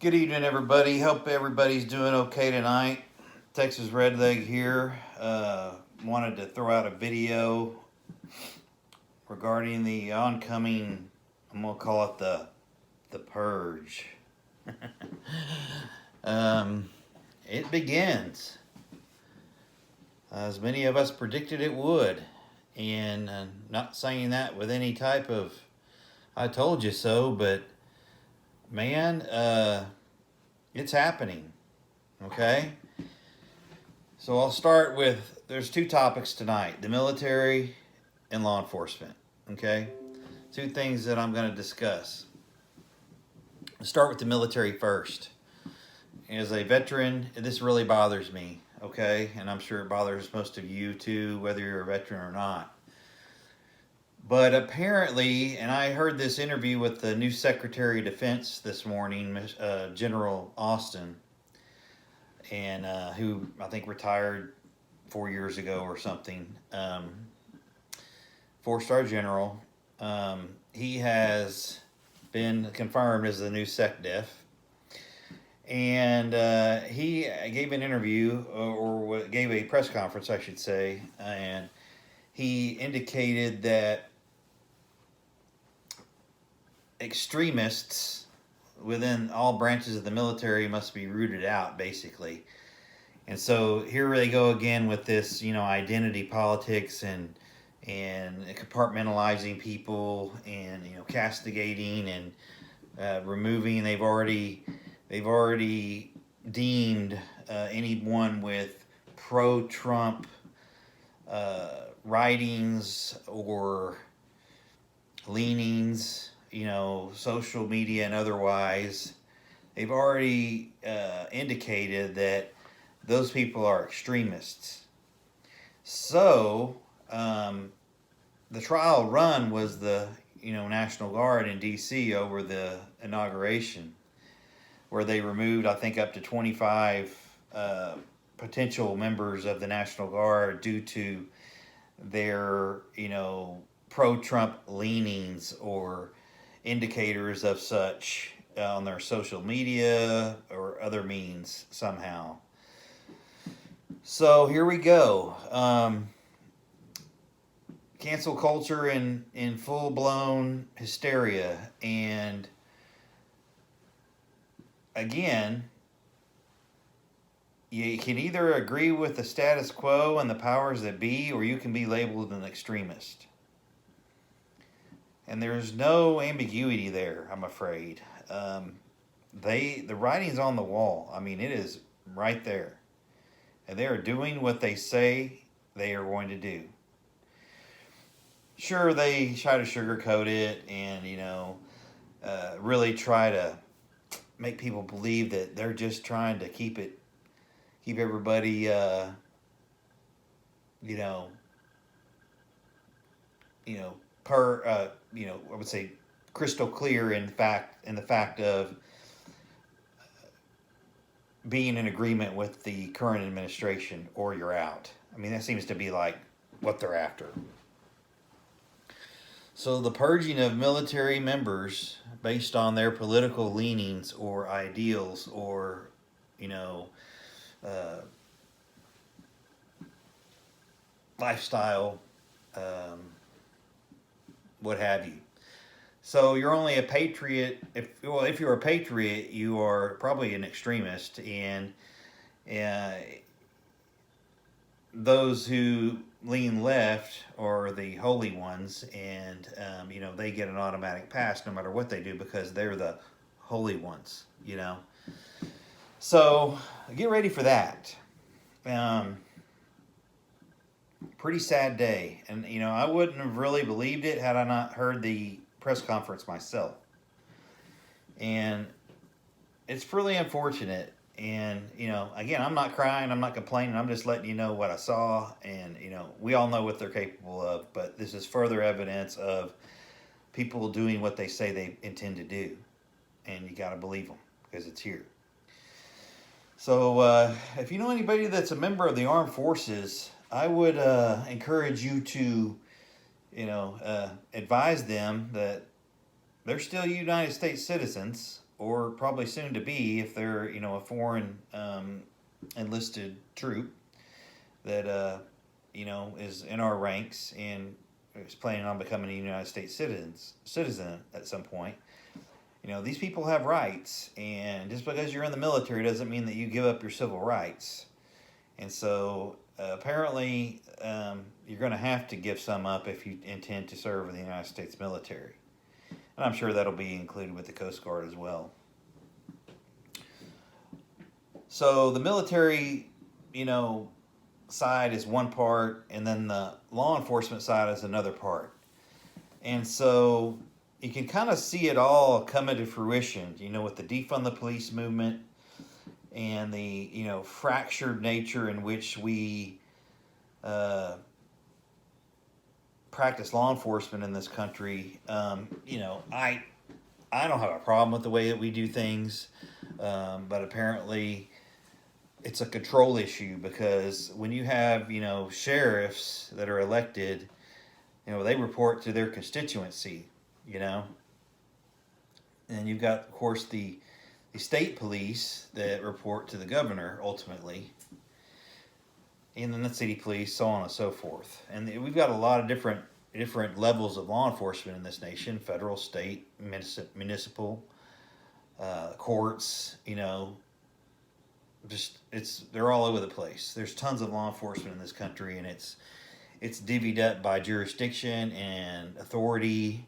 Good evening, everybody. Hope everybody's doing okay tonight. Texas Redleg here. Wanted to throw out a video regarding the oncoming. I'm gonna call it the purge. um, it begins as many of us predicted it would, and not saying that with any type of "I told you so," but man, it's happening. Okay. So I'll start with there's two topics tonight: the military and law enforcement. Okay, two things that I'm going to discuss. I'll start with the military first. As a veteran, this really bothers me. Okay, and I'm sure it bothers most of you too, whether you're a veteran or not. But apparently, and I heard this interview with the new Secretary of Defense this morning, General Austin, and who I think retired 4 years ago or something. 4-star general. He has been confirmed as the new SecDef. And he gave an interview, or gave a press conference, I should say, and he indicated that extremists within all branches of the military must be rooted out, basically. And so here they go again with this, identity politics and compartmentalizing people and castigating and removing. They've already deemed anyone with pro-Trump writings or leanings, social media and otherwise. They've already indicated that those people are extremists. So the trial run was the National Guard in D.C. over the inauguration, where they removed, I think, up to 25 potential members of the National Guard due to their pro-Trump leanings or indicators of such on their social media or other means somehow. So here we go. Cancel culture in full-blown hysteria. And again, you can either agree with the status quo and the powers that be, or you can be labeled an extremist. And there's no ambiguity there, I'm afraid. The writing's on the wall. I mean, it is right there. And they are doing what they say they are going to do. Sure, they try to sugarcoat it and, really try to make people believe that they're just trying to keep everybody, I would say crystal clear in the fact of being in agreement with the current administration, or you're out. I mean, that seems to be like what they're after. So the purging of military members based on their political leanings or ideals or, lifestyle, what have you. So you're only a patriot if you're a patriot, you are probably an extremist, and those who lean left are the holy ones, and they get an automatic pass no matter what they do because they're the holy ones. So get ready for that. Pretty sad day, and I wouldn't have really believed it had I not heard the press conference myself. And it's really unfortunate. And again, I'm not crying, I'm not complaining, I'm just letting you know what I saw. And we all know what they're capable of, but this is further evidence of people doing what they say they intend to do, and you got to believe them because it's here. So if you know anybody that's a member of the armed forces, I would encourage you to advise them that they're still United States citizens, or probably soon to be, if they're a foreign enlisted troop that is in our ranks and is planning on becoming a United States citizen at some point. These people have rights, and just because you're in the military doesn't mean that you give up your civil rights. And so apparently, you're going to have to give some up if you intend to serve in the United States military. And I'm sure that'll be included with the Coast Guard as well. So the military, side is one part, and then the law enforcement side is another part. And so you can kind of see it all coming to fruition, with the defund the police movement and the, fractured nature in which we practice law enforcement in this country. I don't have a problem with the way that we do things, but apparently it's a control issue, because when you have sheriffs that are elected, they report to their constituency, and you've got, of course, the state police that report to the governor ultimately, and then the city police, so on and so forth. And we've got a lot of different levels of law enforcement in this nation: federal, state, municipal, courts. They're all over the place. There's tons of law enforcement in this country, and it's divvied up by jurisdiction and authority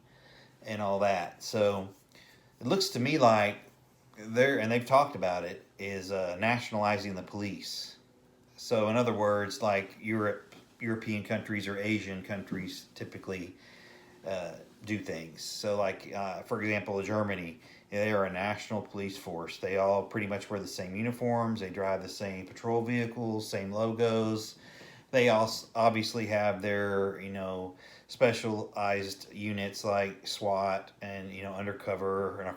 and all that. So it looks to me like they've talked about it, is nationalizing the police. So in other words, like European countries or Asian countries typically do things. So like, for example, Germany, they are a national police force. They all pretty much wear the same uniforms. They drive the same patrol vehicles, same logos. They also obviously have their, specialized units like SWAT and, undercover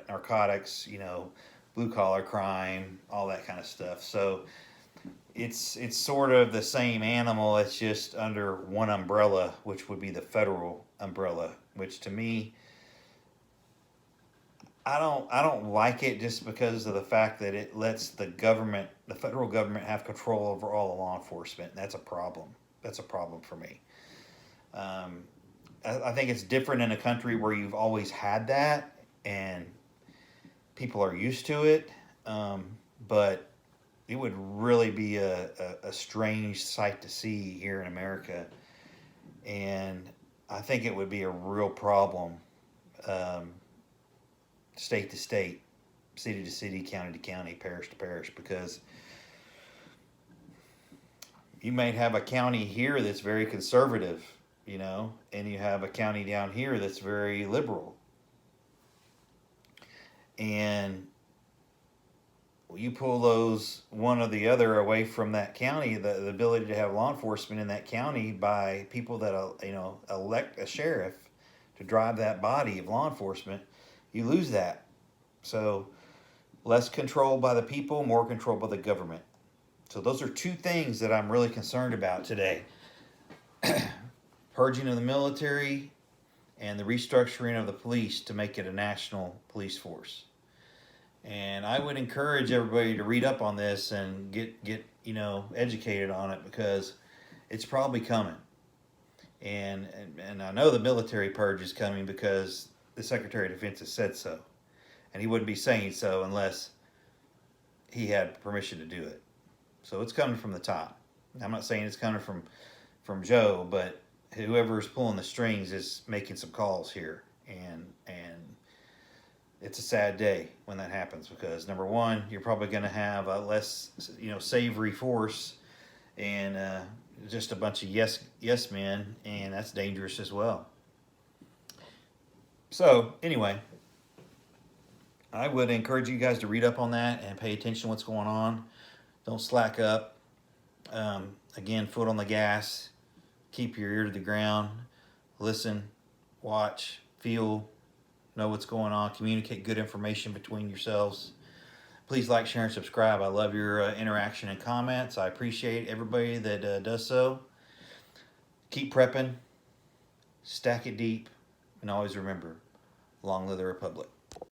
narcotics, blue collar crime, all that kind of stuff. So it's sort of the same animal. It's just under one umbrella, which would be the federal umbrella, which to me, I don't like it, just because of the fact that it lets the federal government, have control over all the law enforcement. That's a problem. That's a problem for me. I think it's different in a country where you've always had that and people are used to it. But it would really be a strange sight to see here in America. And I think it would be a real problem, state to state, city to city, county to county, parish to parish, because you might have a county here that's very conservative, and you have a county down here that's very liberal. And you pull those one or the other away from that county, the ability to have law enforcement in that county by people that elect a sheriff to drive that body of law enforcement, you lose that. So less control by the people, more control by the government. So those are two things that I'm really concerned about today. Purging of the military and the restructuring of the police to make it a national police force. And I would encourage everybody to read up on this and get educated on it, because it's probably coming. And I know the military purge is coming because the Secretary of Defense has said so. And he wouldn't be saying so unless he had permission to do it. So it's coming from the top. I'm not saying it's coming from Joe, but whoever's pulling the strings is making some calls here. And it's a sad day when that happens, because number one, you're probably going to have a less savory force, and just a bunch of yes men, and that's dangerous as well. So anyway, I would encourage you guys to read up on that and pay attention to what's going on. Don't slack up. Again, foot on the gas. Keep your ear to the ground. Listen, watch, feel, know what's going on. Communicate good information between yourselves. Please like, share, and subscribe. I love your interaction and comments. I appreciate everybody that does so. Keep prepping. Stack it deep. And always remember, long live the Republic.